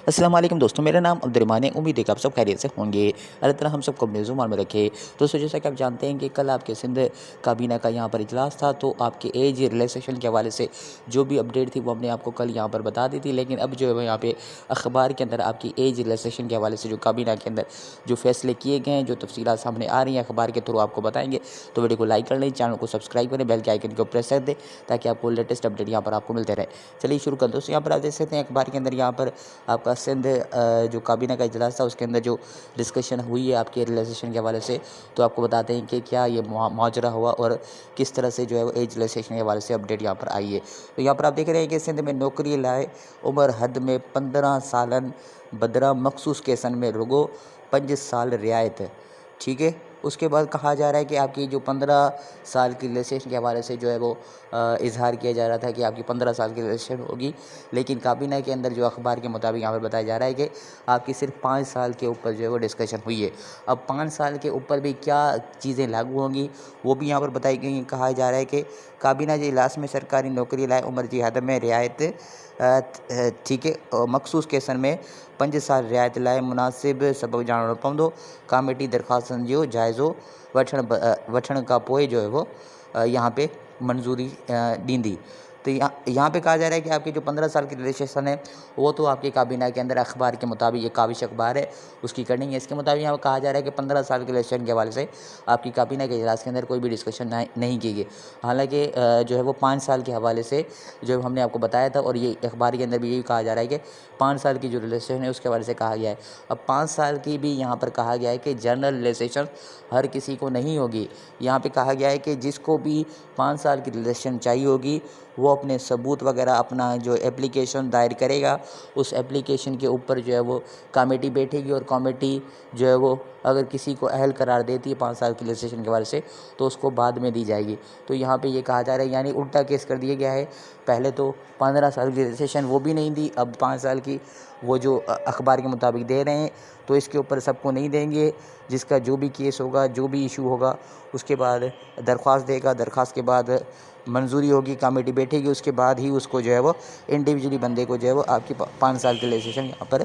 अस्सलाम वालेकुम दोस्तों, मेरा नाम अब्दुर्रहमान है। उम्मीद है कि आप सब खैरियत से होंगे। अल्लाह ताला हम सबको अपने ज़ुबान में रखे। दोस्तों, जैसा कि आप जानते हैं कि कल आपके सिंध काबीना का यहाँ पर इजलास था, तो आपके एज रिलैक्सेशन के हवाले से जो भी अपडेट थी वो हमने आपको कल यहाँ पर बता दी थी। लेकिन अब जो है वो यहाँ पे अखबार के अंदर आपकी एज रिलैक्सेशन के हवाले से जो काबीना के अंदर जो फैसले किए गए हैं, जो तफसीलात सामने आ रही हैं, अखबार के थ्रू आपको बताएंगे। तो वीडियो को लाइक कर लें, चैनल को सब्सक्राइब करें, बेल के आइकन को प्रेस कर दें ताकि आपको लेटेस्ट अपडेट यहाँ पर आपको मिलते रहे। चलिए शुरू कर दोस्तों। यहाँ पर आप देख सकते हैं अखबार के अंदर यहाँ पर आपका सिंध जो काबीना का इजलास था उसके अंदर जो डिस्कशन हुई है आपके रिलैक्सेशन के हवाले से, तो आपको बताते हैं कि क्या ये माजरा हुआ और किस तरह से जो है वो एज रिलैक्सेशन के हवाले से अपडेट यहाँ पर आई है। तो यहाँ पर आप देख रहे हैं कि सिंध में नौकरी लाए उम्र हद में 15 सालन बदरा मखसूस केसन में रुगो 5 साल रियायत है। ठीक है, उसके बाद कहा जा रहा है कि आपकी जो 15 साल की रिलैक्सेशन के हवाले से जो है वो इजहार किया जा रहा था कि आपकी 15 साल की रिलैक्सेशन होगी। लेकिन काबीना के अंदर जो अखबार के मुताबिक यहाँ पर बताया जा रहा है कि आपकी सिर्फ 5 साल के ऊपर जो है वो डिस्कशन हुई है। अब 5 साल के ऊपर भी क्या चीज़ें लागू होंगी वो भी यहाँ पर बताई गई हैं। कहा जा रहा है कि काबीना जे इजलास में सरकारी नौकरी लाए उम्र जी हद में रियायत ठीक है मखसूस केसन में 5 साल रियायत लाइ मुनासिब सबक ॼाणणो पवंदो। कमेटी दरख़्वास्तनि जो जाइज़ो वठण खां पोइ जो है वो यहाँ पे मंजूरी ॾींदी। तो यहाँ पे कहा जा रहा है कि आपकी जो 15 साल की रिलेशन है वो तो आपकी काबीना के अंदर अखबार के मुताबिक, ये काबिश अखबार है उसकी करनी है। इसके मुताबिक यहाँ पर कहा जा रहा है कि 15 साल के रिलेशन के हवाले से आपकी काबीना के इजलास के अंदर कोई भी डिस्कशन नहीं की गई। हालांकि जो है वो 5 साल के हवाले से जो हमने आपको बताया था, और ये अखबार के अंदर भी यही कहा जा रहा है कि 5 साल की जो रिलेशन है उसके हवाले से कहा गया है। अब 5 साल की भी यहाँ पर कहा गया है कि जनरल रिलेशन हर किसी को नहीं होगी। यहाँ पे कहा गया है कि जिसको भी 5 साल की रिलेशन चाहिए होगी वो अपने सबूत वगैरह अपना जो एप्लीकेशन दायर करेगा, उस एप्लीकेशन के ऊपर जो है वो कमेटी बैठेगी और कमेटी जो है वो अगर किसी को अहल करार देती है 5 साल की रजिस्ट्रेशन के बारे से तो उसको बाद में दी जाएगी। तो यहाँ पे ये कहा जा रहा है, यानी उल्टा केस कर दिया गया है। पहले तो 15 साल की रजिस्ट्रेशन वो भी नहीं दी, अब 5 साल की वो जो अखबार के मुताबिक दे रहे हैं, तो इसके ऊपर सबको नहीं देंगे। जिसका जो भी केस होगा, जो भी इशू होगा, उसके बाद दरख्वास्त देगा, दरख्वास्त के बाद मंजूरी होगी, कमेटी बैठेगी, उसके बाद ही उसको जो है वो इंडिविजुअली बंदे को जो है वो आपकी 5 साल की रजिस्ट्रेशन यहाँ पर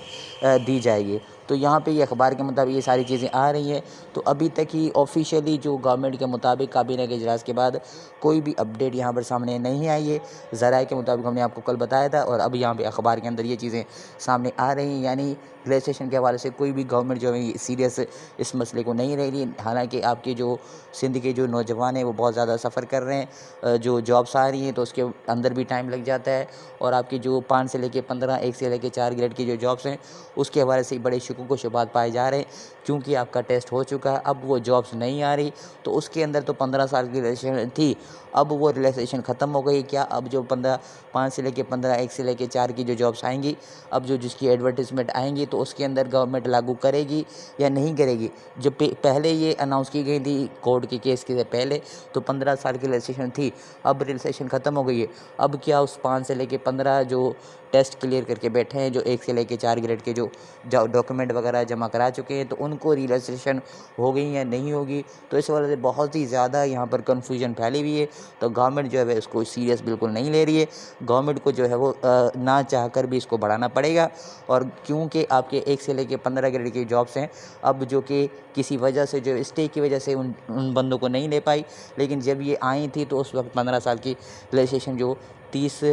दी जाएगी। तो यहाँ पे ये अखबार के मुताबिक ये सारी चीज़ें आ रही हैं। तो अभी तक ही ऑफिशियली जो गवर्नमेंट के मुताबिक काबीना के इजलास के बाद कोई भी अपडेट यहाँ पर सामने नहीं आई है। ज़राए के मुताबिक हमने आपको कल बताया था, और अब यहाँ पे अखबार के अंदर ये चीज़ें सामने आ रही हैं। यानी रजिस्ट्रेशन के हवाले से कोई भी गवर्नमेंट जो है सीरियस इस मसले को नहीं ले रही। हालांकि आपके जो सिंध के जो नौजवान हैं वो बहुत ज़्यादा सफ़र कर रहे हैं, जो जॉब्स आ रही हैं तो उसके अंदर भी टाइम लग जाता है। और आपकी जो 5 से लेकर 15, 1 से लेकर 4 ग्रेड की जो जॉब्स हैं उसके हवाले से बड़े शुकूक व शुबात पाए जा रहे हैं, क्योंकि आपका टेस्ट हो चुका है, अब वो जॉब्स नहीं आ रही। तो उसके अंदर तो 15 साल की रिलेशन थी, अब वो रिलैक्सेशन ख़त्म हो गई। क्या अब जो 5 से लेकर 15, 1 से लेकर 4 की जो जॉब्स आएंगी, अब जो जिसकी एडवर्टीज़मेंट आएंगी तो उसके अंदर गवर्नमेंट लागू करेगी या नहीं करेगी। जब पहले ये अनाउंस की गई थी कोर्ट के केस के पहले तो 15 साल की रिलैक्सेशन थी, अब रिलैक्सेशन ख़त्म हो गई है। अब क्या उस 5 से लेकर 15 जो टेस्ट क्लियर करके बैठे हैं, जो 1 से लेकर 4 ग्रेड के जो डॉक्यूमेंट वगैरह जमा करा चुके हैं, तो उनको रिलैक्सेशन हो गई या नहीं होगी। तो इस वजह से बहुत ही ज़्यादा यहाँ पर कन्फ्यूजन फैली हुई है। तो गवर्नमेंट जो है इसको सीरियस बिल्कुल नहीं ले रही है। गवर्नमेंट को जो है वो ना चाह कर भी इसको बढ़ाना पड़ेगा। और क्योंकि आपके 1 से लेकर 15 ग्रेड की जॉब्स हैं, अब जो कि किसी वजह से जो स्टे की वजह से उन बंदों को नहीं ले पाई, लेकिन जब ये आई थी तो उस वक्त 15 साल की रजिस्ट्रेशन जो 30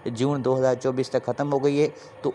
जून 2024 तक ख़त्म हो गई है, तो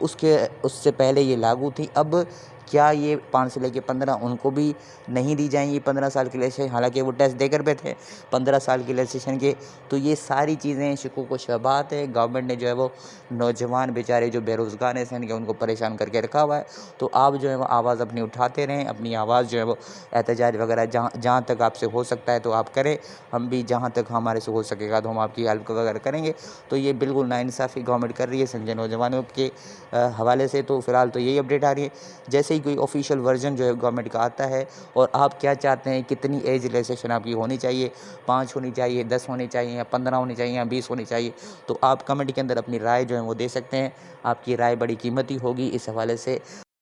उससे पहले ये लागू थी। अब क्या ये 5 से लेकर 15 उनको भी नहीं दी जाएंगी 15 साल की रजिस्ट्रेशन, हालांकि वो टेस्ट देकर पे थे 15 साल की रजिस्ट्रेशन के। तो ये सारी चीज़ें शुकूक व शुबहात है। गवर्नमेंट ने जो है वो नौजवान बेचारे जो बेरोज़गार हैं सिंध के, उनको परेशान करके रखा हुआ है। तो आप जो है वो आवाज़ अपनी उठाते रहें, अपनी आवाज़ जो है वो एहतजाज वगैरह जहाँ तक आपसे हो सकता है तो आप करें। हम भी जहाँ तक हमारे से हो सकेगा तो हम आपकी हेल्प वगैरह करेंगे। तो ये बिल्कुल नाइंसाफ़ी गवर्नमेंट कर रही है सिंध के नौजवानों के हवाले से। तो फ़िलहाल तो यही अपडेट आ रही है। जैसे ही कोई ऑफिशियल वर्जन जो है गवर्नमेंट का आता है और आप क्या चाहते हैं, कितनी एज रिलैक्सेशन आपकी होनी चाहिए, 5 होनी चाहिए, 10 होनी चाहिए, या 15 होनी चाहिए, या 20 होनी चाहिए, तो आप कमेंट के अंदर अपनी राय जो है वो दे सकते हैं। आपकी राय बड़ी कीमती होगी इस हवाले से।